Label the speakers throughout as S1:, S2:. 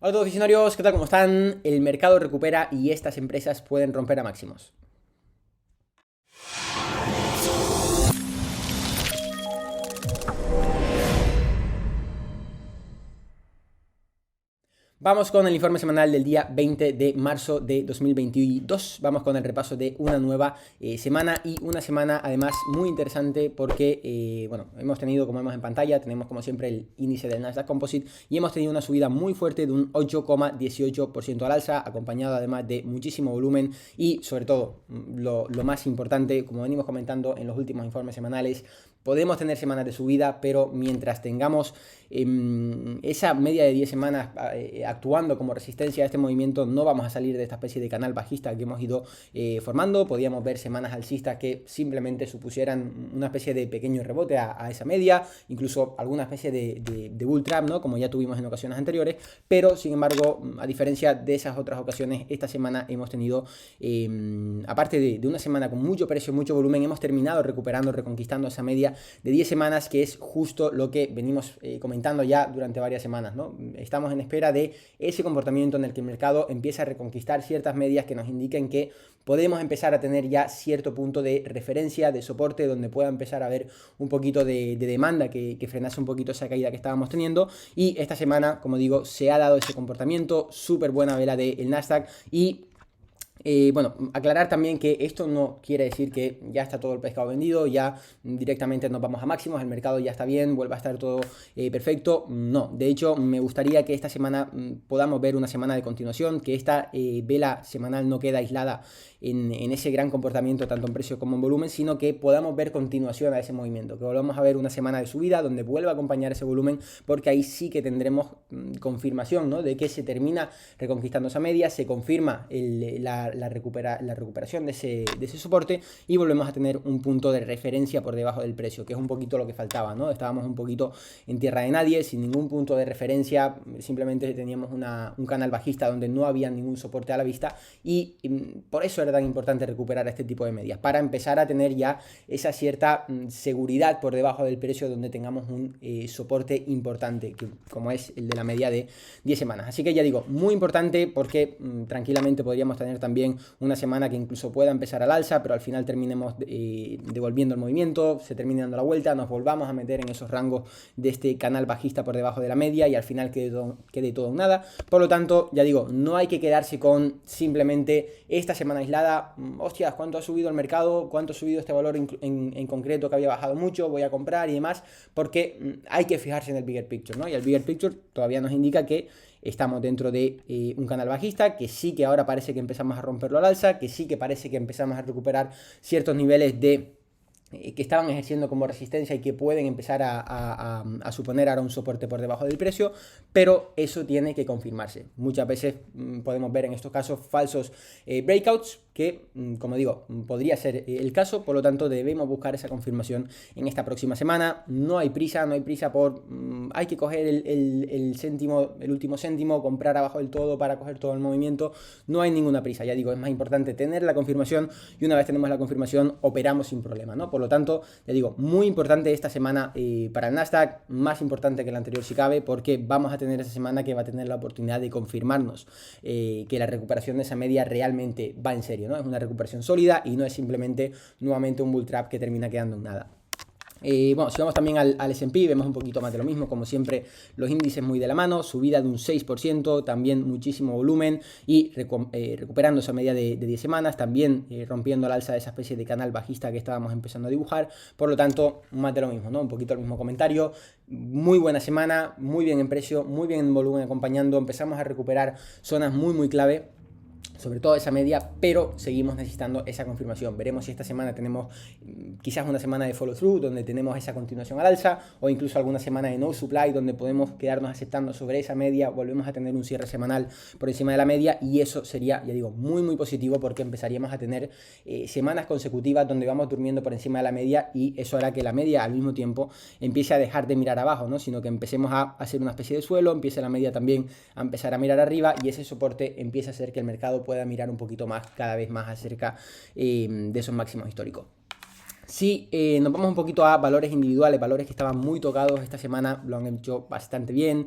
S1: Hola a todos visionarios, ¿qué tal? ¿Cómo están? El mercado recupera y estas empresas pueden romper a máximos. Vamos con el informe semanal del día 20 de marzo de 2022. Vamos con el repaso de una nueva semana y una semana además muy interesante porque, bueno, hemos tenido, como vemos en pantalla, tenemos como siempre el índice del Nasdaq Composite y hemos tenido una subida muy fuerte de un 8,18% al alza, acompañado además de muchísimo volumen y sobre todo, lo más importante, como venimos comentando en los últimos informes semanales, podemos tener semanas de subida, pero mientras tengamos esa media de 10 semanas actuando como resistencia a este movimiento, no vamos a salir de esta especie de canal bajista que hemos ido formando. Podíamos ver semanas alcistas que simplemente supusieran una especie de pequeño rebote a esa media, incluso alguna especie de bull trap, ¿no? Como ya tuvimos en ocasiones anteriores, pero sin embargo, a diferencia de esas otras ocasiones, esta semana hemos tenido, aparte de una semana con mucho precio, mucho volumen, hemos terminado recuperando, reconquistando esa media de 10 semanas, que es justo lo que venimos comentando ya durante varias semanas, ¿no? Estamos en espera de ese comportamiento en el que el mercado empieza a reconquistar ciertas medias que nos indiquen que podemos empezar a tener ya cierto punto de referencia, de soporte, donde pueda empezar a haber un poquito de demanda que frenase un poquito esa caída que estábamos teniendo. Y esta semana, como digo, se ha dado ese comportamiento, súper buena vela del Nasdaq y bueno, aclarar también que esto no quiere decir que ya está todo el pescado vendido, ya directamente nos vamos a máximos, el mercado ya está bien, vuelve a estar todo perfecto. No, de hecho me gustaría que esta semana podamos ver una semana de continuación, que esta vela semanal no queda aislada en ese gran comportamiento tanto en precio como en volumen, sino que podamos ver continuación a ese movimiento, que volvamos a ver una semana de subida donde vuelva a acompañar ese volumen, porque ahí sí que tendremos confirmación, ¿no? De que se termina reconquistando esa media, se confirma la recuperación de ese soporte y volvemos a tener un punto de referencia por debajo del precio, que es un poquito lo que faltaba, ¿no? Estábamos un poquito en tierra de nadie, sin ningún punto de referencia, simplemente teníamos un canal bajista donde no había ningún soporte a la vista y por eso era tan importante recuperar este tipo de medias, para empezar a tener ya esa cierta seguridad por debajo del precio donde tengamos un soporte importante, que, como es el de la media de 10 semanas. Así que ya digo, muy importante porque tranquilamente podríamos tener también una semana que incluso pueda empezar al alza, pero al final terminemos devolviendo el movimiento, se termine dando la vuelta, nos volvamos a meter en esos rangos de este canal bajista por debajo de la media y al final quede todo en nada. Por lo tanto, ya digo, no hay que quedarse con simplemente esta semana aislada, hostias, ¿cuánto ha subido el mercado? ¿Cuánto ha subido este valor en concreto que había bajado mucho? Voy a comprar y demás, porque hay que fijarse en el bigger picture, ¿no? Y el bigger picture todavía nos indica que estamos dentro de un canal bajista, que sí que ahora parece que empezamos a romperlo al alza, que sí que parece que empezamos a recuperar ciertos niveles que estaban ejerciendo como resistencia y que pueden empezar a suponer ahora un soporte por debajo del precio, pero eso tiene que confirmarse. Muchas veces podemos ver en estos casos falsos breakouts, que como digo, podría ser el caso, por lo tanto debemos buscar esa confirmación en esta próxima semana. No hay prisa por hay que coger el céntimo, el último céntimo, comprar abajo del todo para coger todo el movimiento. No hay ninguna prisa, ya digo, es más importante tener la confirmación y una vez tenemos la confirmación operamos sin problema, ¿no? Por lo tanto, ya digo, muy importante esta semana para el Nasdaq, más importante que la anterior si cabe, porque vamos a tener esa semana que va a tener la oportunidad de confirmarnos que la recuperación de esa media realmente va en serio, ¿no? Es una recuperación sólida y no es simplemente nuevamente un bull trap que termina quedando en nada. Bueno, si vamos también al S&P, vemos un poquito más de lo mismo, como siempre, los índices muy de la mano, subida de un 6%, también muchísimo volumen y recuperando esa media de 10 semanas, también rompiendo al alza esa especie de canal bajista que estábamos empezando a dibujar. Por lo tanto, más de lo mismo, ¿no? Un poquito el mismo comentario. Muy buena semana, muy bien en precio, muy bien en volumen acompañando, empezamos a recuperar zonas muy clave, sobre todo esa media, pero seguimos necesitando esa confirmación. Veremos si esta semana tenemos quizás una semana de follow through donde tenemos esa continuación al alza, o incluso alguna semana de no supply donde podemos quedarnos aceptando sobre esa media, volvemos a tener un cierre semanal por encima de la media y eso sería, ya digo, muy positivo, porque empezaríamos a tener semanas consecutivas donde vamos durmiendo por encima de la media y eso hará que la media al mismo tiempo empiece a dejar de mirar abajo, ¿no? Sino que empecemos a hacer una especie de suelo, empiece la media también a empezar a mirar arriba y ese soporte empieza a hacer que el mercado pueda mirar un poquito más, cada vez más acerca de esos máximos históricos. Si nos vamos un poquito a valores individuales, valores que estaban muy tocados esta semana, lo han hecho bastante bien.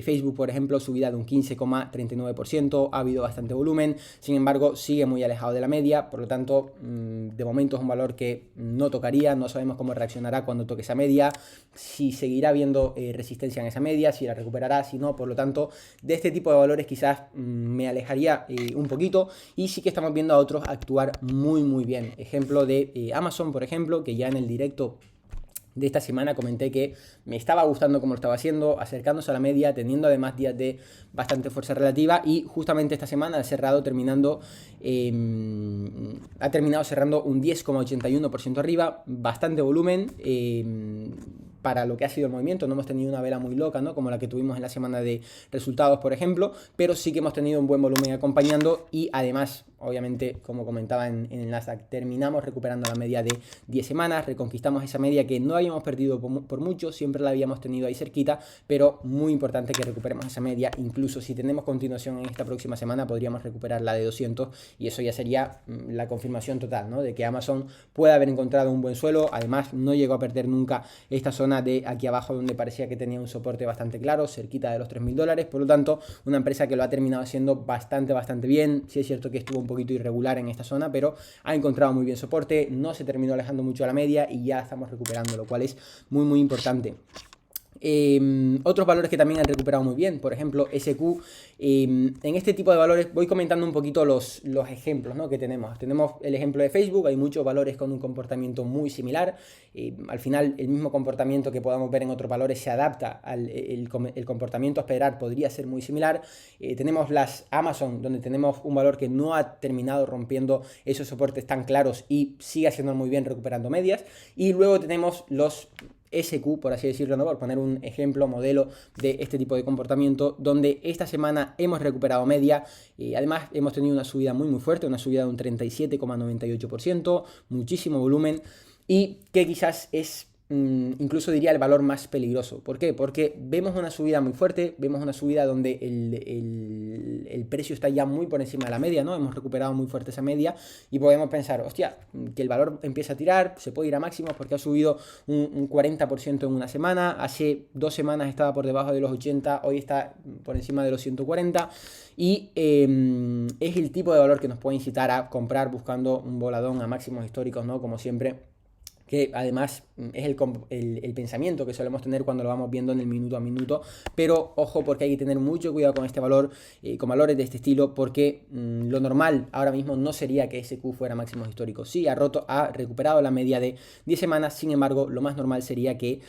S1: Facebook, por ejemplo, subida de un 15,39%, ha habido bastante volumen, sin embargo sigue muy alejado de la media, por lo tanto de momento es un valor que no tocaría, no sabemos cómo reaccionará cuando toque esa media, si seguirá habiendo resistencia en esa media, si la recuperará, si no, por lo tanto de este tipo de valores quizás me alejaría un poquito, y sí que estamos viendo a otros actuar muy bien. Ejemplo de Amazon, por ejemplo, que ya en el directo de esta semana comenté que me estaba gustando cómo lo estaba haciendo, acercándose a la media, teniendo además días de bastante fuerza relativa, y justamente esta semana ha terminado cerrando un 10,81% arriba, bastante volumen. Para lo que ha sido el movimiento, no hemos tenido una vela muy loca, ¿no? Como la que tuvimos en la semana de resultados, por ejemplo, pero sí que hemos tenido un buen volumen acompañando, y además, obviamente, como comentaba en el Nasdaq, terminamos recuperando la media de 10 semanas, reconquistamos esa media que no habíamos perdido por mucho, siempre la habíamos tenido ahí cerquita, pero muy importante que recuperemos esa media. Incluso si tenemos continuación en esta próxima semana, podríamos recuperar la de 200, y eso ya sería la confirmación total, ¿no? De que Amazon puede haber encontrado un buen suelo. Además, no llegó a perder nunca esta zona de aquí abajo, donde parecía que tenía un soporte bastante claro, cerquita de los $3.000, por lo tanto, una empresa que lo ha terminado haciendo bastante bien. Sí es cierto que estuvo un poquito irregular en esta zona, pero ha encontrado muy bien soporte, no se terminó alejando mucho a la media y ya estamos recuperando, lo cual es muy importante. Otros valores que también han recuperado muy bien, por ejemplo SQ. En este tipo de valores voy comentando un poquito los ejemplos, ¿no?, que tenemos. Tenemos el ejemplo de Facebook, hay muchos valores con un comportamiento muy similar. Al final el mismo comportamiento que podamos ver en otros valores se adapta al el comportamiento a esperar, podría ser muy similar. Tenemos las Amazon, donde tenemos un valor que no ha terminado rompiendo esos soportes tan claros y sigue haciendo muy bien recuperando medias. Y luego tenemos los SQ, por así decirlo, ¿no?, por poner un ejemplo, modelo de este tipo de comportamiento, donde esta semana hemos recuperado media, y además hemos tenido una subida muy fuerte, una subida de un 37,98%, muchísimo volumen, y que quizás es incluso diría el valor más peligroso. ¿Por qué? Porque vemos una subida muy fuerte, vemos una subida donde el precio está ya muy por encima de la media, ¿no? Hemos recuperado muy fuerte esa media y podemos pensar, hostia, que el valor empieza a tirar, se puede ir a máximos porque ha subido un 40% en una semana, hace 2 semanas estaba por debajo de los 80, hoy está por encima de los 140, y es el tipo de valor que nos puede incitar a comprar buscando un voladón a máximos históricos, ¿no? Como siempre, que además es el pensamiento que solemos tener cuando lo vamos viendo en el minuto a minuto, pero ojo, porque hay que tener mucho cuidado con este valor, con valores de este estilo, porque lo normal ahora mismo no sería que SQ fuera máximos históricos. Sí, ha recuperado la media de 10 semanas, sin embargo, lo más normal sería que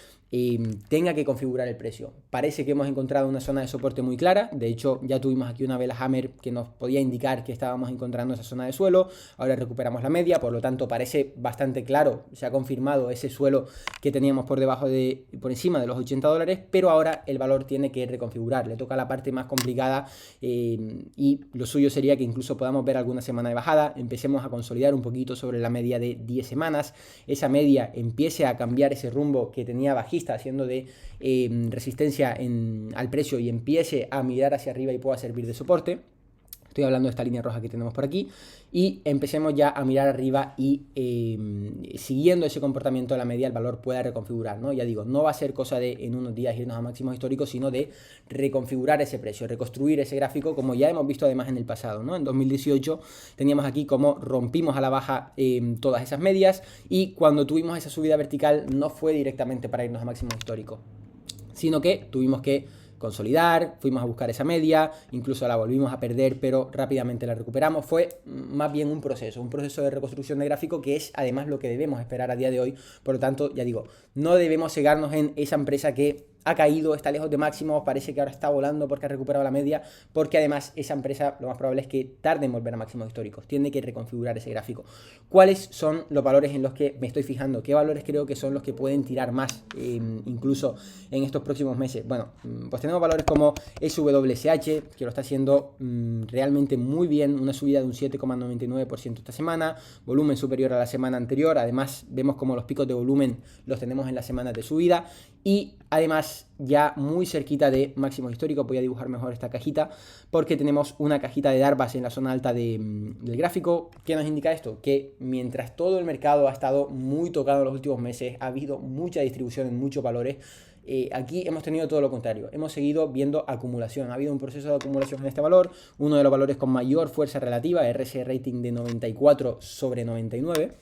S1: tenga que configurar el precio. Parece que hemos encontrado una zona de soporte muy clara, de hecho ya tuvimos aquí una vela Hammer que nos podía indicar que estábamos encontrando esa zona de suelo, ahora recuperamos la media, por lo tanto parece bastante claro, se ha confirmado ese suelo que teníamos por encima de los $80, pero ahora el valor tiene que reconfigurar, le toca la parte más complicada, y lo suyo sería que incluso podamos ver alguna semana de bajada, empecemos a consolidar un poquito sobre la media de 10 semanas, esa media empiece a cambiar ese rumbo que tenía bajista, haciendo de resistencia al precio, y empiece a mirar hacia arriba y pueda servir de soporte. Estoy hablando de esta línea roja que tenemos por aquí, y empecemos ya a mirar arriba y siguiendo ese comportamiento de la media el valor pueda reconfigurar, ¿no? Ya digo, no va a ser cosa de en unos días irnos a máximos históricos, sino de reconfigurar ese precio, reconstruir ese gráfico, como ya hemos visto además en el pasado, ¿no? En 2018 teníamos aquí como rompimos a la baja todas esas medias, y cuando tuvimos esa subida vertical no fue directamente para irnos a máximos históricos, sino que tuvimos que consolidar, fuimos a buscar esa media, incluso la volvimos a perder, pero rápidamente la recuperamos. Fue más bien un proceso de reconstrucción de gráfico, que es además lo que debemos esperar a día de hoy. Por lo tanto, ya digo, no debemos cegarnos en esa empresa que ha caído, está lejos de máximos, parece que ahora está volando porque ha recuperado la media, porque además esa empresa lo más probable es que tarde en volver a máximos históricos, tiene que reconfigurar ese gráfico. ¿Cuáles son los valores en los que me estoy fijando? ¿Qué valores creo que son los que pueden tirar más incluso en estos próximos meses? Bueno, pues tenemos valores como SWSH, que lo está haciendo realmente muy bien, una subida de un 7,99% esta semana, volumen superior a la semana anterior, además vemos como los picos de volumen los tenemos en las semanas de subida, y Además, ya muy cerquita de máximos históricos, voy a dibujar mejor esta cajita, porque tenemos una cajita de Darvas en la zona alta del gráfico. ¿Qué nos indica esto? Que mientras todo el mercado ha estado muy tocado en los últimos meses, ha habido mucha distribución en muchos valores, aquí hemos tenido todo lo contrario, hemos seguido viendo acumulación, ha habido un proceso de acumulación en este valor, uno de los valores con mayor fuerza relativa, RSI rating de 94 sobre 99.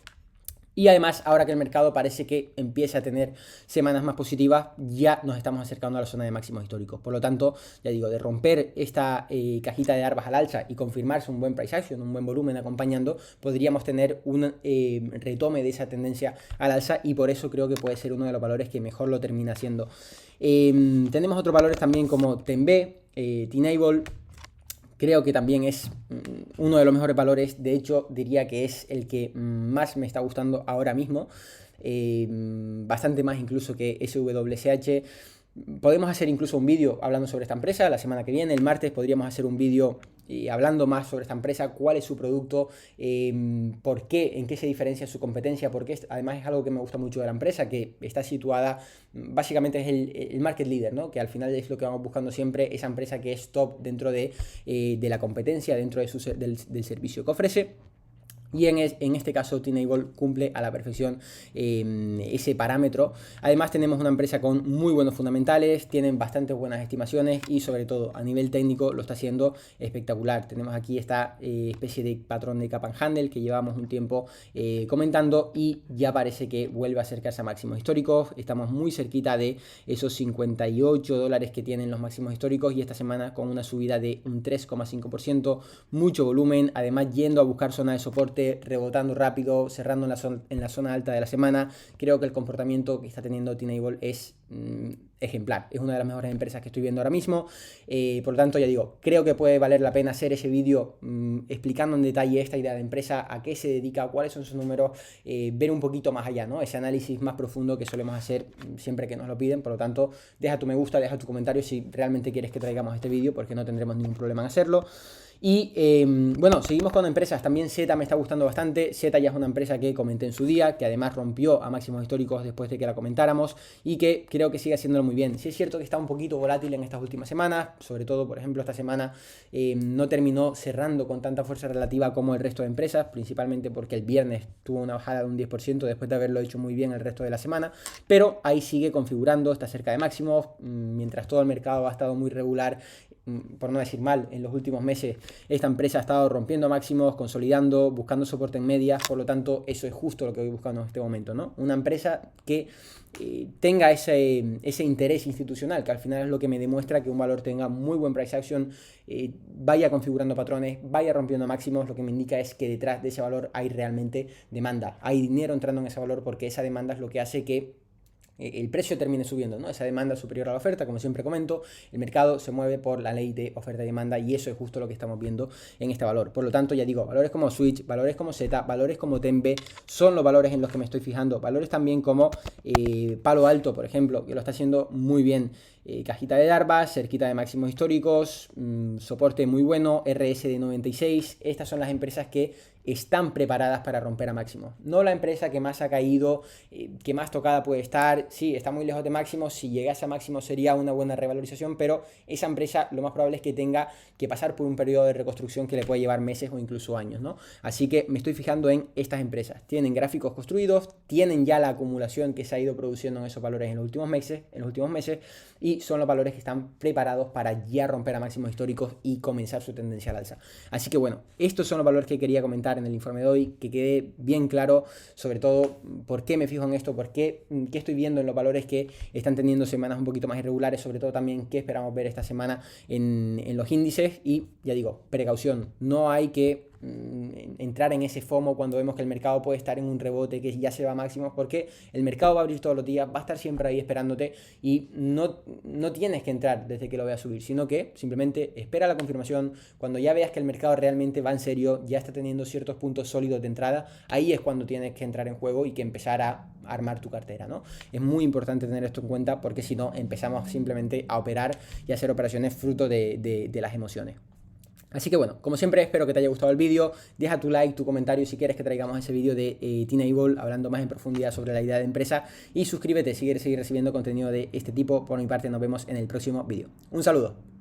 S1: Y además, ahora que el mercado parece que empieza a tener semanas más positivas, ya nos estamos acercando a la zona de máximos históricos. Por lo tanto, ya digo, de romper esta cajita de Darvas al alza y confirmarse un buen price action, un buen volumen acompañando, podríamos tener un retome de esa tendencia al alza, y por eso creo que puede ser uno de los valores que mejor lo termina haciendo. Tenemos otros valores también como TENB, T-Enable. Creo que también es uno de los mejores valores, de hecho diría que es el que más me está gustando ahora mismo, bastante más incluso que SWSH. Podemos hacer incluso un vídeo hablando sobre esta empresa la semana que viene, el martes podríamos hacer un vídeo hablando más sobre esta empresa, cuál es su producto, por qué, en qué se diferencia su competencia, porque además es algo que me gusta mucho de la empresa, que está situada, básicamente es el market leader, ¿no? Que al final es lo que vamos buscando siempre, esa empresa que es top dentro de la competencia, dentro de del servicio que ofrece. Y en este caso T-Enable cumple a la perfección ese parámetro. Además tenemos una empresa con muy buenos fundamentales, tienen bastantes buenas estimaciones y sobre todo a nivel técnico lo está haciendo espectacular. Tenemos aquí esta especie de patrón de cap and handle que llevamos un tiempo comentando y ya parece que vuelve a acercarse a máximos históricos. Estamos muy cerquita de esos $58 que tienen los máximos históricos y esta semana con una subida de un 3,5%, mucho volumen, además yendo a buscar zona de soporte, rebotando rápido, cerrando en la zona alta de la semana. Creo que el comportamiento que está teniendo T-Enable es ejemplar, es una de las mejores empresas que estoy viendo ahora mismo, por lo tanto ya digo, creo que puede valer la pena hacer ese vídeo explicando en detalle esta idea de empresa, a qué se dedica, cuáles son sus números, ver un poquito más allá, ¿no? Ese análisis más profundo que solemos hacer siempre que nos lo piden. Por lo tanto, deja tu me gusta, deja tu comentario si realmente quieres que traigamos este vídeo, porque no tendremos ningún problema en hacerlo. Y bueno, seguimos con empresas, también Z me está gustando bastante. Z ya es una empresa que comenté en su día, que además rompió a máximos históricos después de que la comentáramos y que creo que sigue haciéndolo muy bien. Sí es cierto que está un poquito volátil en estas últimas semanas, sobre todo, por ejemplo, esta semana no terminó cerrando con tanta fuerza relativa como el resto de empresas, principalmente porque el viernes tuvo una bajada de un 10% después de haberlo hecho muy bien el resto de la semana, pero ahí sigue configurando, está cerca de máximos, mientras todo el mercado ha estado muy regular, por no decir mal, en los últimos meses esta empresa ha estado rompiendo máximos, consolidando, buscando soporte en medias. Por lo tanto, eso es justo lo que voy buscando en este momento, ¿no? Una empresa que tenga ese interés institucional, que al final es lo que me demuestra que un valor tenga muy buen price action, vaya configurando patrones, vaya rompiendo máximos. Lo que me indica es que detrás de ese valor hay realmente demanda, hay dinero entrando en ese valor, porque esa demanda es lo que hace que el precio termine subiendo, ¿no? Esa demanda superior a la oferta, como siempre comento, el mercado se mueve por la ley de oferta y demanda y eso es justo lo que estamos viendo en este valor. Por lo tanto, ya digo, valores como Switch, valores como Z, valores como TENB son los valores en los que me estoy fijando. Valores también como Palo Alto, por ejemplo, que lo está haciendo muy bien. Cajita de Darvas, cerquita de máximos históricos, soporte muy bueno, RS de 96. Estas son las empresas que están preparadas para romper a máximos. No la empresa que más ha caído, que más tocada puede estar. Sí, está muy lejos de máximos. Si llegase a máximos sería una buena revalorización, pero esa empresa lo más probable es que tenga que pasar por un periodo de reconstrucción que le puede llevar meses o incluso años, ¿no? Así que me estoy fijando en estas empresas. Tienen gráficos construidos, tienen ya la acumulación que se ha ido produciendo en esos valores en los últimos meses y son los valores que están preparados para ya romper a máximos históricos y comenzar su tendencia al alza. Así que bueno, estos son los valores que quería comentar en el informe de hoy, que quede bien claro, sobre todo por qué me fijo en esto, qué estoy viendo en los valores que están teniendo semanas un poquito más irregulares, sobre todo también qué esperamos ver esta semana en los índices. Y ya digo, precaución, no hay que entrar en ese FOMO cuando vemos que el mercado puede estar en un rebote que ya se va a máximos, porque el mercado va a abrir todos los días, va a estar siempre ahí esperándote y no tienes que entrar desde que lo veas subir, sino que simplemente espera la confirmación. Cuando ya veas que el mercado realmente va en serio, ya está teniendo ciertos puntos sólidos de entrada, ahí es cuando tienes que entrar en juego y que empezar a armar tu cartera, ¿no? Es muy importante tener esto en cuenta, porque si no empezamos simplemente a operar y a hacer operaciones fruto de las emociones. Así que bueno, como siempre espero que te haya gustado el vídeo, deja tu like, tu comentario si quieres que traigamos ese vídeo de Tenable hablando más en profundidad sobre la idea de empresa y suscríbete si quieres seguir recibiendo contenido de este tipo. Por mi parte nos vemos en el próximo vídeo. Un saludo.